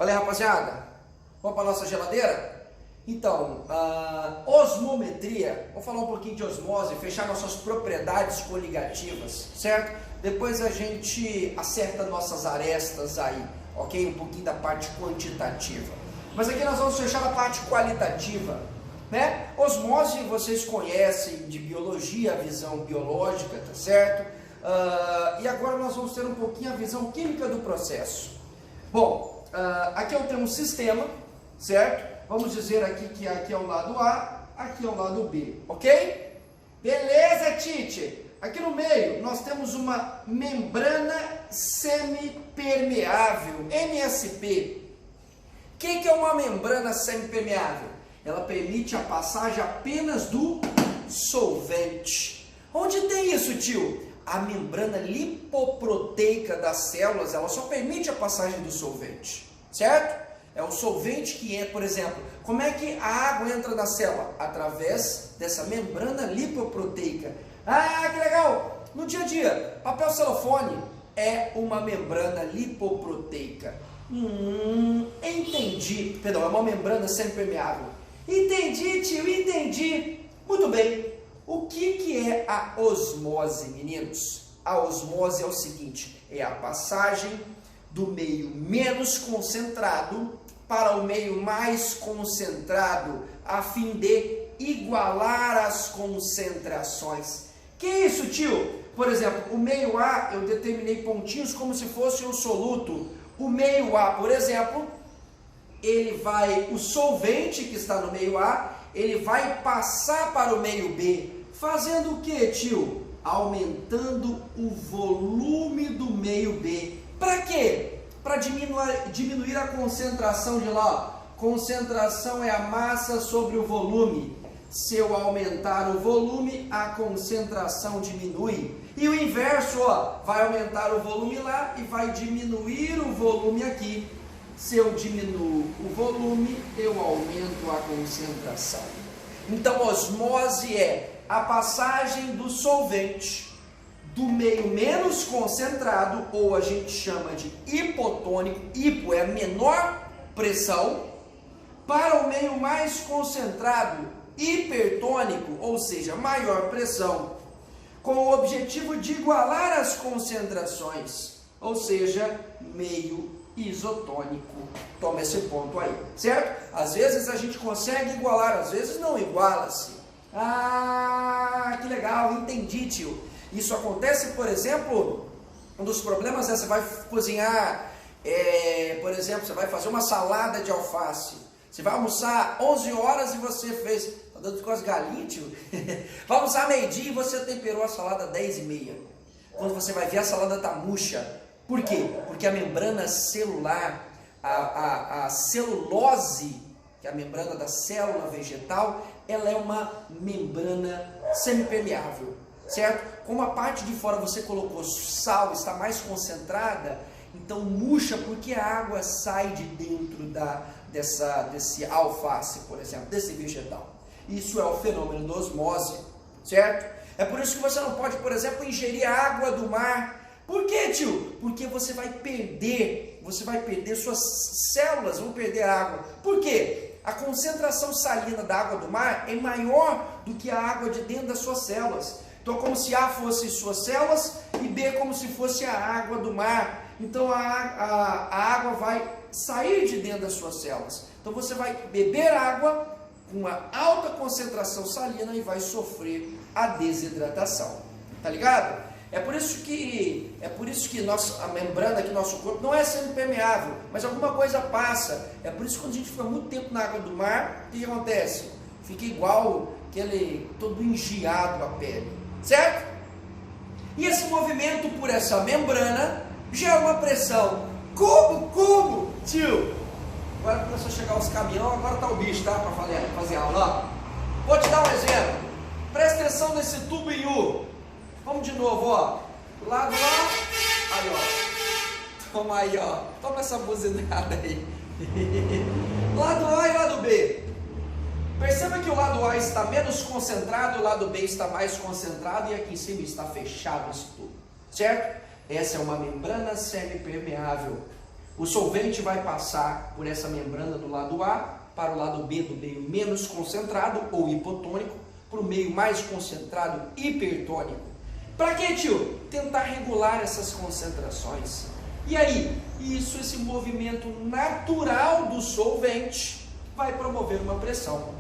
Olha aí, rapaziada, vamos para a nossa geladeira? Então, osmometria, vou falar um pouquinho de osmose, fechar nossas propriedades coligativas, certo? Depois a gente acerta nossas arestas aí, ok? Um pouquinho da parte quantitativa. Mas aqui nós vamos fechar a parte qualitativa, né? Osmose vocês conhecem de biologia, a visão biológica, tá certo? E agora nós vamos ter um pouquinho a visão química do processo. Bom, aqui eu tenho um sistema, certo? Vamos dizer aqui que aqui é o lado A, aqui é o lado B, ok? Beleza, Tite? Aqui no meio nós temos uma membrana semipermeável, MSP. O que é uma membrana semipermeável? Ela permite a passagem apenas do solvente. Onde tem isso, tio? A membrana lipoproteica das células, ela só permite a passagem do solvente, certo? É o solvente que entra, por exemplo, como é que a água entra na célula? Através dessa membrana lipoproteica. Ah, que legal! No dia a dia, papel celofane é uma membrana lipoproteica. Entendi. Perdão, é uma membrana semipermeável. Entendi, tio, entendi. Muito bem. O que é a osmose, meninos? A osmose é o seguinte, é a passagem do meio menos concentrado para o meio mais concentrado, a fim de igualar as concentrações. Que isso, tio? Por exemplo, o meio A, eu determinei pontinhos como se fosse um soluto. O meio A, por exemplo, o solvente que está no meio A, ele vai passar para o meio B, fazendo o que, tio? Aumentando o volume do meio B. Para quê? Para diminuir a concentração de lá. Concentração é a massa sobre o volume. Se eu aumentar o volume, a concentração diminui. E o inverso, ó, vai aumentar o volume lá e vai diminuir o volume aqui. Se eu diminuo o volume, eu aumento a concentração. Então, osmose é a passagem do solvente do meio menos concentrado, ou a gente chama de hipotônico, hipo é a menor pressão, para o meio mais concentrado, hipertônico, ou seja, maior pressão, com o objetivo de igualar as concentrações, ou seja, meio isotônico. Toma esse ponto aí, certo? Às vezes a gente consegue igualar, às vezes não iguala-se. Ah, que legal, entendi, tio. Isso acontece, por exemplo, um dos problemas é você vai cozinhar, por exemplo, você vai fazer uma salada de alface. Você vai almoçar 11 horas e você fez, tá dando com as galinhas, tio? Vai almoçar meio-dia e você temperou a salada 10h30. Quando você vai ver, a salada tá murcha. Por quê? Porque a membrana celular, a celulose, que é a membrana da célula vegetal, ela é uma membrana semipermeável, certo? Como a parte de fora você colocou sal, está mais concentrada, então murcha porque a água sai de dentro desse alface, por exemplo, desse vegetal. Isso é o fenômeno da osmose, certo? É por isso que você não pode, por exemplo, ingerir a água do mar. Por quê, tio? Porque você vai perder suas células, vão perder água. Por quê? A concentração salina da água do mar é maior do que a água de dentro das suas células. Então, como se A fosse suas células e B como se fosse a água do mar. Então, a água vai sair de dentro das suas células. Então, você vai beber água com uma alta concentração salina e vai sofrer a desidratação. Tá ligado? É por isso que a membrana aqui do nosso corpo não é semipermeável, mas alguma coisa passa. É por isso que quando a gente fica muito tempo na água do mar, o que acontece? Fica igual aquele todo engiado a pele, certo? E esse movimento por essa membrana gera uma pressão. Como? Tio, agora começou a chegar os caminhões, agora tá o bicho, tá? Para fazer aula, ó. Vou te dar um exemplo. Presta atenção nesse tubo em U. Vamos de novo, ó. Lado A, aí, ó. Toma aí, ó. Toma essa buzinada aí. Lado A e lado B. Perceba que o lado A está menos concentrado, o lado B está mais concentrado e aqui em cima está fechado esse tubo, certo? Essa é uma membrana semipermeável. O solvente vai passar por essa membrana do lado A para o lado B do meio menos concentrado ou hipotônico, para o meio mais concentrado hipertônico. Para quê, tio? Tentar regular essas concentrações. E aí, esse movimento natural do solvente vai promover uma pressão.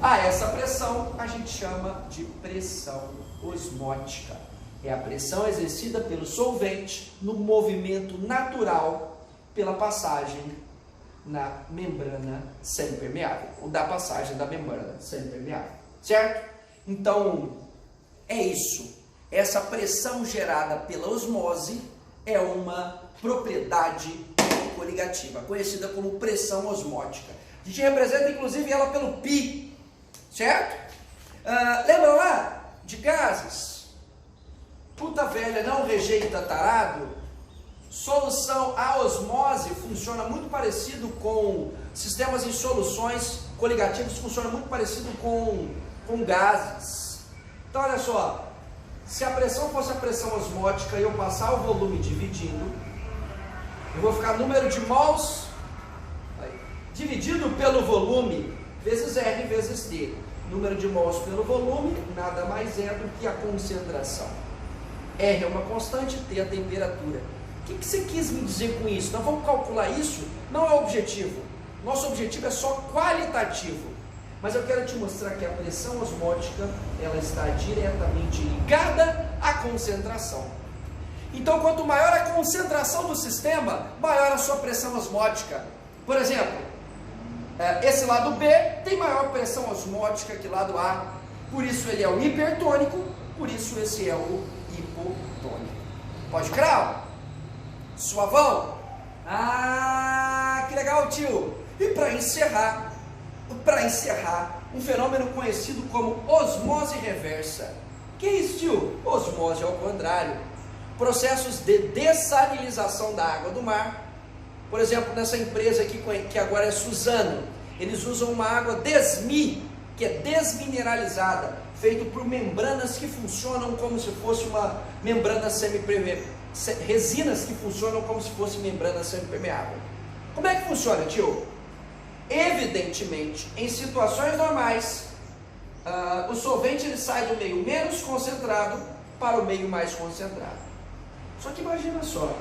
Essa pressão a gente chama de pressão osmótica. É a pressão exercida pelo solvente no movimento natural pela passagem na membrana semipermeável, ou da passagem da membrana semipermeável, certo? Então, é isso. Essa pressão gerada pela osmose é uma propriedade coligativa, conhecida como pressão osmótica. A gente representa, inclusive, ela pelo π, certo? Lembra lá de gases? Puta velha não rejeita tarado. Solução, a osmose funciona muito parecido com sistemas em soluções coligativos, funciona muito parecido com gases. Então olha só, se a pressão fosse a pressão osmótica e eu passar o volume dividindo, eu vou ficar número de mols dividido pelo volume vezes R vezes T. Número de mols pelo volume nada mais é do que a concentração. R é uma constante, T é a temperatura. O que você quis me dizer com isso? Nós vamos calcular isso? Não é o objetivo. Nosso objetivo é só qualitativo. Mas eu quero te mostrar que a pressão osmótica ela está diretamente ligada à concentração. Então, quanto maior a concentração do sistema, maior a sua pressão osmótica. Por exemplo, esse lado B tem maior pressão osmótica que lado A. Por isso ele é o hipertônico, por isso esse é o hipotônico. Pode crer? Suavão? Que legal, tio! E para encerrar, um fenômeno conhecido como osmose reversa. Que é isso, tio? Osmose ao contrário. Processos de dessalinização da água do mar. Por exemplo, nessa empresa aqui, que agora é Suzano, eles usam uma água desmi, que é desmineralizada, feito por membranas que funcionam como se fosse uma membrana semipermeável, resinas que funcionam como se fosse membrana semipermeável. Como é que funciona, tio? Evidentemente, em situações normais, o solvente ele sai do meio menos concentrado para o meio mais concentrado. Só que imagina só,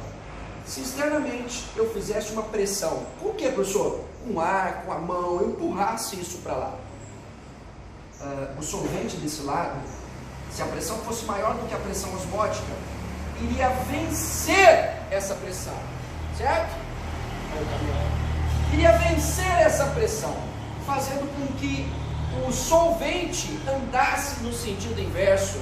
se externamente eu fizesse uma pressão, com o que, professor? Com ar, com a mão, eu empurrasse isso para lá. O solvente desse lado, se a pressão fosse maior do que a pressão osmótica, iria vencer essa pressão, certo? Iria vencer essa pressão, fazendo com que o solvente andasse no sentido inverso,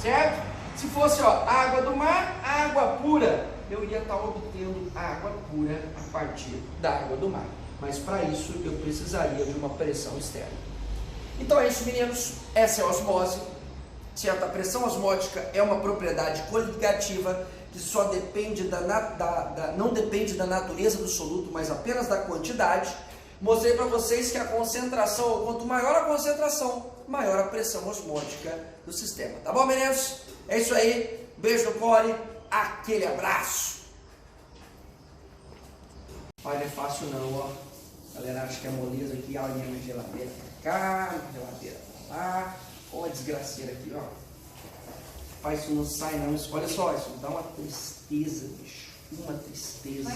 certo? Se fosse água do mar, água pura, eu iria estar obtendo água pura a partir da água do mar. Mas para isso eu precisaria de uma pressão externa. Então é isso, meninos. Essa é a osmose. Certo? A pressão osmótica é uma propriedade coligativa que só depende não depende da natureza do soluto, mas apenas da quantidade. Mostrei para vocês que a concentração, quanto maior a concentração, maior a pressão osmótica do sistema. Tá bom, meninos? É isso aí. Beijo no core. Aquele abraço. Olha, não é fácil não, ó. A galera acha que é moleza aqui, a linha na geladeira pra cá, geladeira pra lá. Olha a desgraceira aqui, ó. Pai, isso não sai não. Olha só, isso dá uma tristeza, bicho. Uma tristeza.